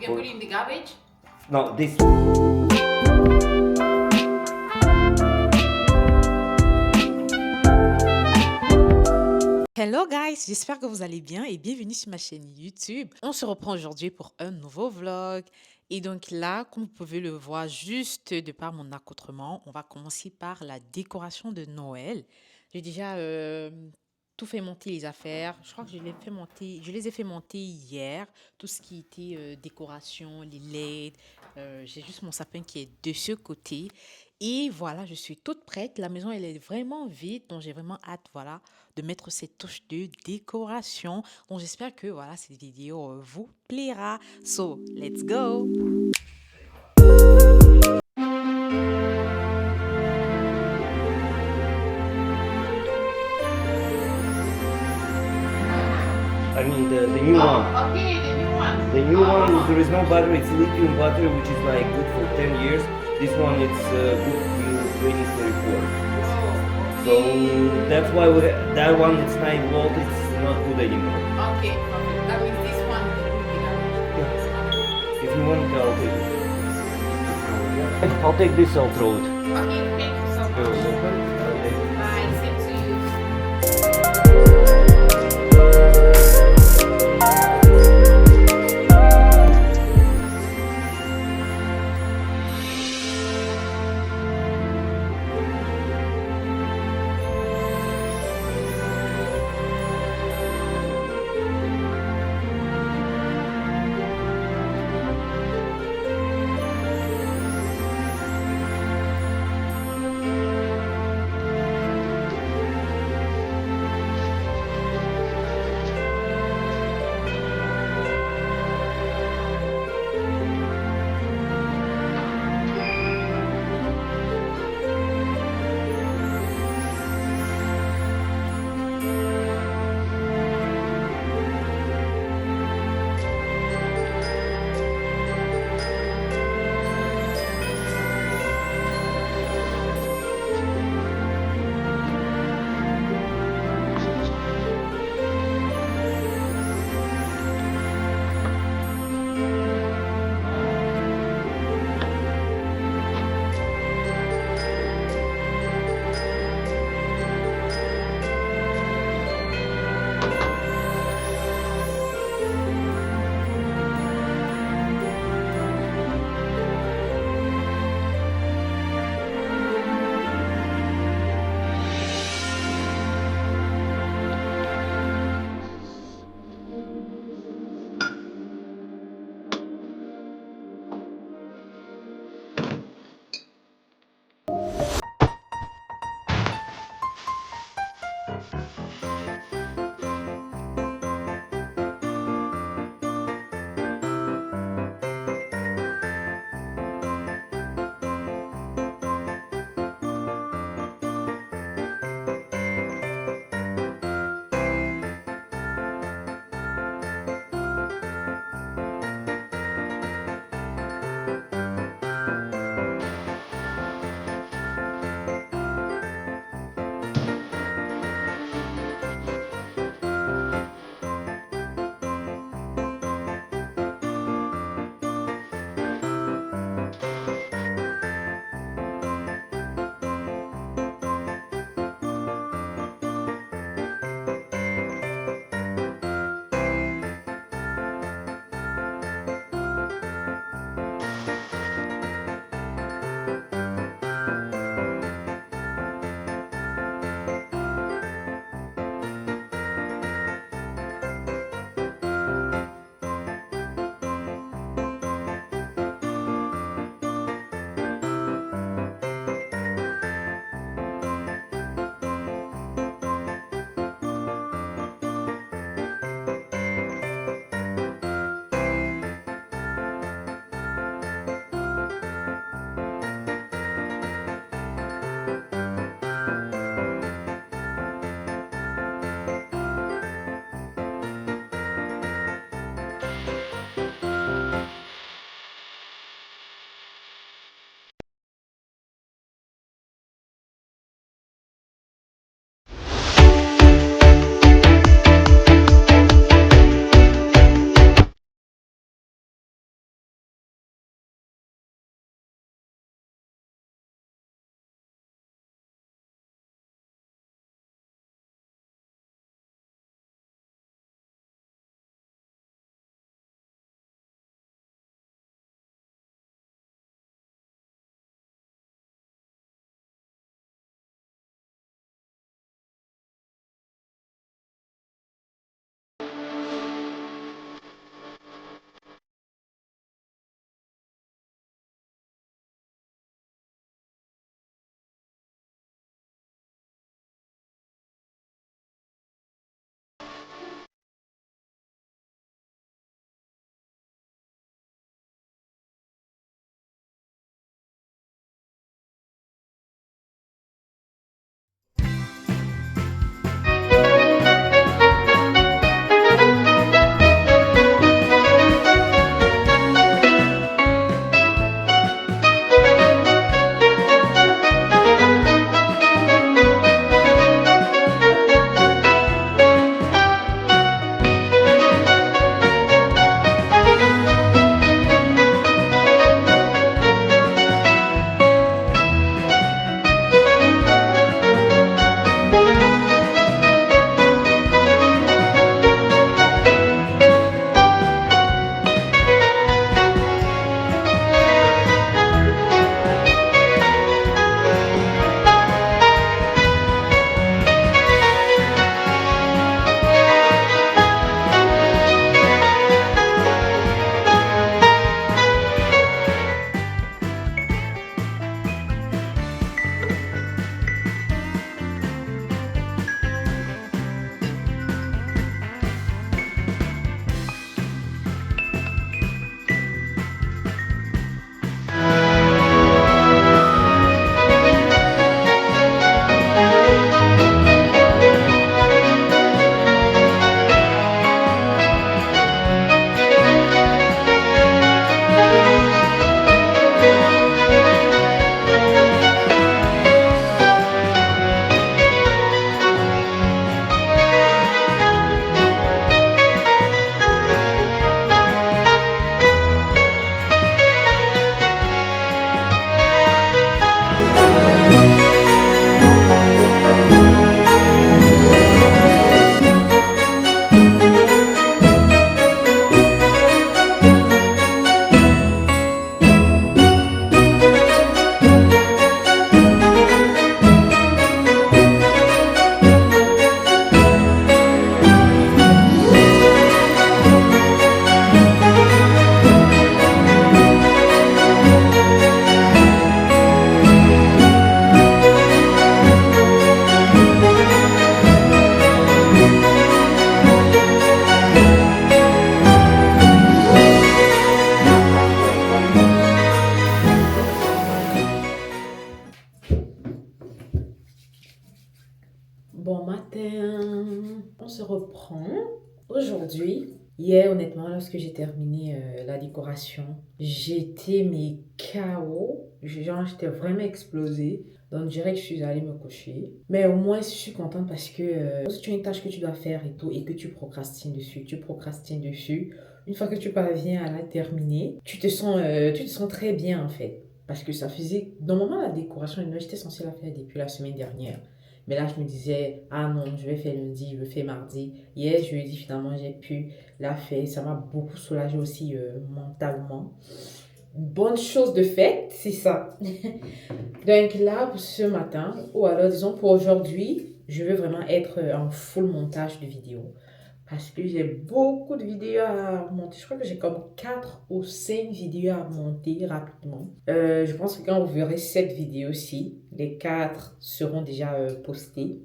They put it in the garbage? No, this. Hello guys, j'espère que vous allez bien et bienvenue sur ma chaîne YouTube. On se reprend aujourd'hui pour un nouveau vlog. Et donc là, comme vous pouvez le voir juste de par mon accoutrement, on va commencer par la décoration de Noël. J'ai déjà tout fait monter les affaires. Je crois que je les ai fait monter hier. Tout ce qui était décoration, les LED. J'ai juste mon sapin qui est de ce côté. Et voilà, je suis toute prête. La maison, elle est vraiment vide. Donc, j'ai vraiment hâte, voilà, de mettre cette touche de décoration. Donc, j'espère que, voilà, cette vidéo vous plaira. So, let's go! I mean the new one. Okay, the new one. The new one, there is no battery. It's lithium battery, which is like good for 10 years. This one, it's good till 2024. So that's why that one, it's 9 volt. It's not good anymore. Okay, perfect. That means this one is If you want, I'll take it. I'll take this. I'll throw it. Okay, thank you so You're much. welcome. Okay. Bye, same to you. reprend. Aujourd'hui, hier, honnêtement, lorsque j'ai terminé la décoration, j'étais mais KO. Genre, j'étais vraiment explosée. Donc, je dirais que je suis allée me coucher. Mais au moins, je suis contente parce que si tu as une tâche que tu dois faire et tout, et que tu procrastines dessus, tu procrastines dessus. Une fois que tu parviens à la terminer, tu te sens très bien en fait. Parce que ça faisait. Normalement, la décoration, j'étais censée la faire depuis la semaine dernière. Mais là, je me disais, ah non, je vais faire lundi, je vais faire mardi. Hier, jeudi, finalement, j'ai pu la faire. Ça m'a beaucoup soulagé aussi mentalement. Bonne chose de fait, c'est ça. Donc là, pour ce matin, ou alors disons pour aujourd'hui, je veux vraiment être en full montage de vidéos. Parce que j'ai beaucoup de vidéos à monter. Je crois que j'ai comme 4 ou 5 vidéos à monter rapidement. Je pense que quand vous verrez cette vidéo-ci, les 4 seront déjà postées.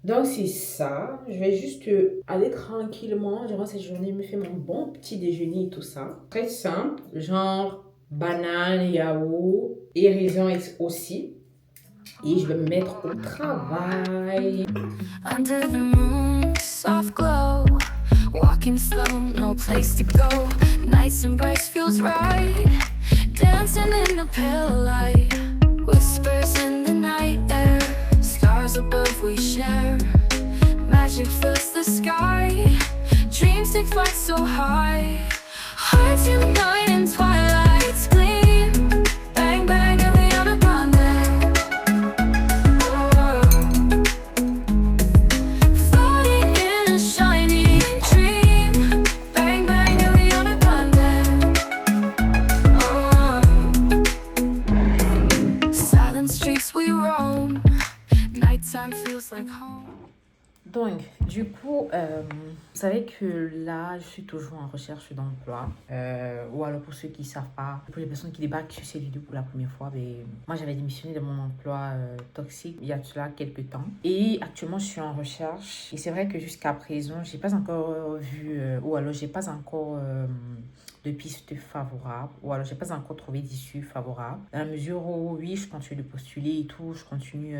Donc c'est ça. Je vais juste aller tranquillement durant cette journée, me faire mon bon petit déjeuner et tout ça. Très simple, genre banane, yaourt et raisin aussi. Et je vais me mettre au travail. Under the moon, soft glow. Walking slow, no place to go. Nice embrace feels right. Dancing in the pale light. Whispers in the night air. Stars above we share. Magic fills the sky. Dreams take flight so high. Hearts unite in twilight's gleam. Bang bang and we on a bond. Floating in a shiny dream. Bang bang and we on a bond. Silent streets we roam. Nighttime feels like home. Donc, du coup, vous savez que là, je suis toujours en recherche d'emploi. Ou alors pour ceux qui ne savent pas, pour les personnes qui débarquent sur cette vidéo pour la première fois, moi j'avais démissionné de mon emploi toxique il y a de cela quelques temps. Et actuellement, je suis en recherche. Et c'est vrai que jusqu'à présent, j'ai pas encore vu, ou alors j'ai pas encore de pistes favorables, ou alors j'ai pas encore trouvé d'issue favorable. Dans la mesure où, oui, je continue de postuler et tout, je continue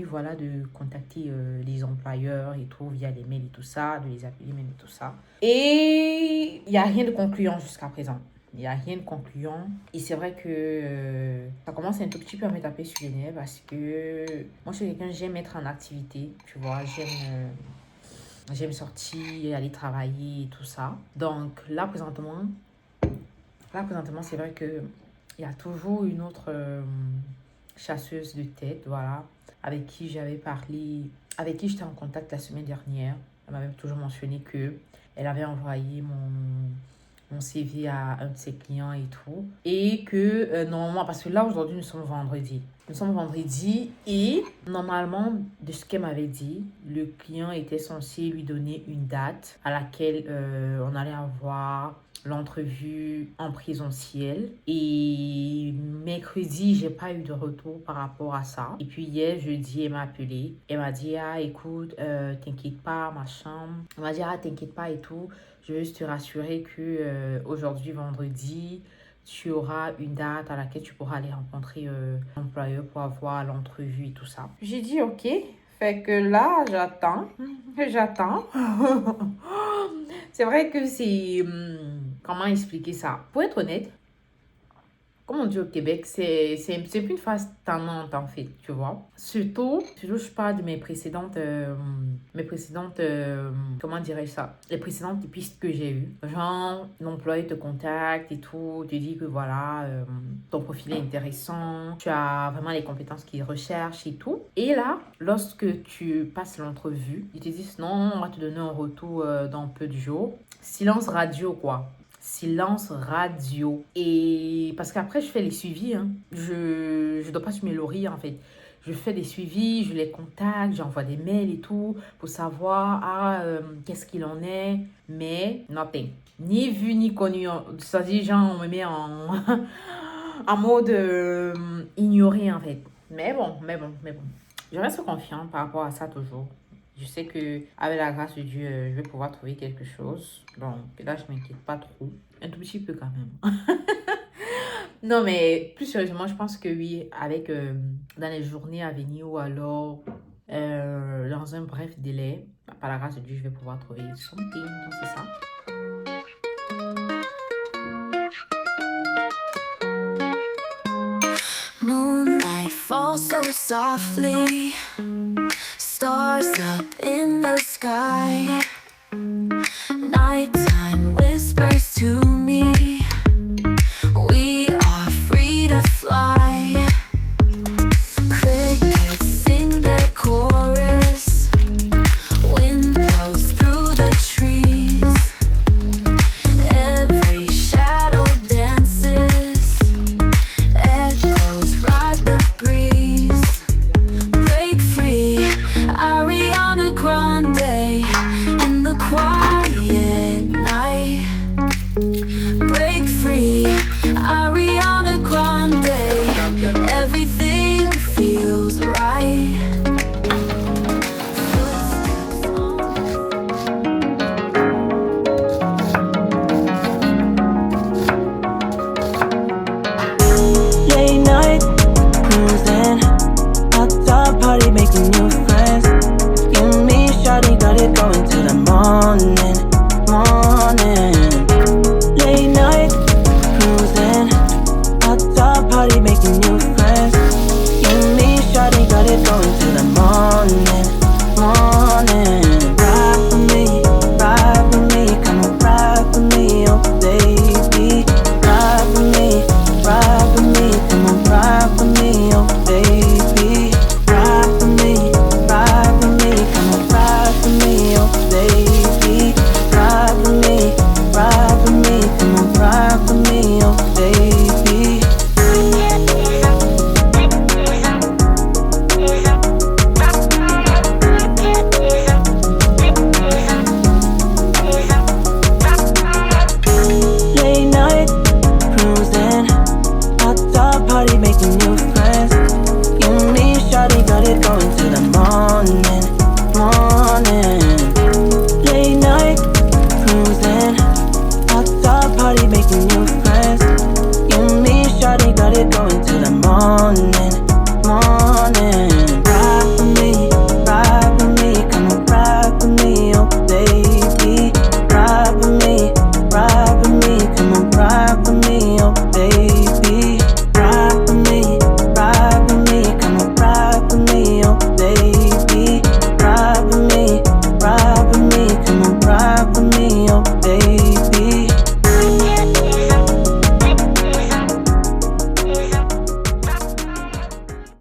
voilà, de contacter les employeurs et tout, via les mails et tout ça, de les appeler même et tout ça. Et il n'y a rien de concluant jusqu'à présent. Il n'y a rien de concluant. Et c'est vrai que ça commence un tout petit peu à me taper sur les nerfs parce que moi, je suis quelqu'un, j'aime être en activité, tu vois, j'aime sortir, aller travailler et tout ça. Donc là, présentement, c'est vrai que il y a toujours une autre chasseuse de tête, voilà, avec qui j'avais parlé, avec qui j'étais en contact la semaine dernière. Elle m'avait toujours mentionné que elle avait envoyé mon CV à un de ses clients et tout. Et que normalement, parce que là aujourd'hui nous sommes vendredi. Nous sommes vendredi et normalement, de ce qu'elle m'avait dit, le client était censé lui donner une date à laquelle on allait avoir l'entrevue en présentiel. Et mercredi, j'ai pas eu de retour par rapport à ça. Et puis hier, jeudi, elle m'a appelé. Elle m'a dit, ah écoute, t'inquiète pas, machin. Elle m'a dit, ah t'inquiète pas et tout. Je veux juste te rassurer que aujourd'hui, vendredi, tu auras une date à laquelle tu pourras aller rencontrer l'employeur pour avoir l'entrevue et tout ça. J'ai dit ok, fait que là, j'attends. C'est vrai que c'est... comment expliquer ça? Pour être honnête, comme on dit au Québec, c'est plus une phase tendante en fait, tu vois. Surtout, je parle de mes précédentes, comment dirais-je ça? Les précédentes pistes que j'ai eues. Genre, l'employé te contacte et tout, te dit que voilà, ton profil est intéressant, tu as vraiment les compétences qu'il recherche et tout. Et là, lorsque tu passes l'entrevue, ils te disent non, on va te donner un retour dans peu de jours. Silence radio, quoi. Silence radio. Et parce qu'après, je fais les suivis. Hein. Je dois pas sur mes lauriers, en fait. Je fais des suivis, je les contacte, j'envoie des mails et tout pour savoir qu'est-ce qu'il en est. Mais nothing. Ni vu ni connu. Ça dit, genre, on me met en, en mode ignoré, en fait. Mais bon. Je reste confiante par rapport à ça toujours. Je sais que avec la grâce de Dieu, je vais pouvoir trouver quelque chose. Donc là, je m'inquiète pas trop. Un tout petit peu quand même. Non, mais plus sérieusement, je pense que oui, avec dans les journées à venir ou alors dans un bref délai, par la grâce de Dieu, je vais pouvoir trouver something. Donc, c'est ça. Moonlight falls so softly, stars up in the sky. Nighttime whispers to me, we are free to fly. Crickets sing their chorus, wind blows through the trees. Every shadow dances, echoes ride the breeze. Break free, Ariana Grande, in the quiet night. Break free, Ariana Grande, everything feels right. Late night, cruising, hot tub party, making new friends. You and me, shawty, got it going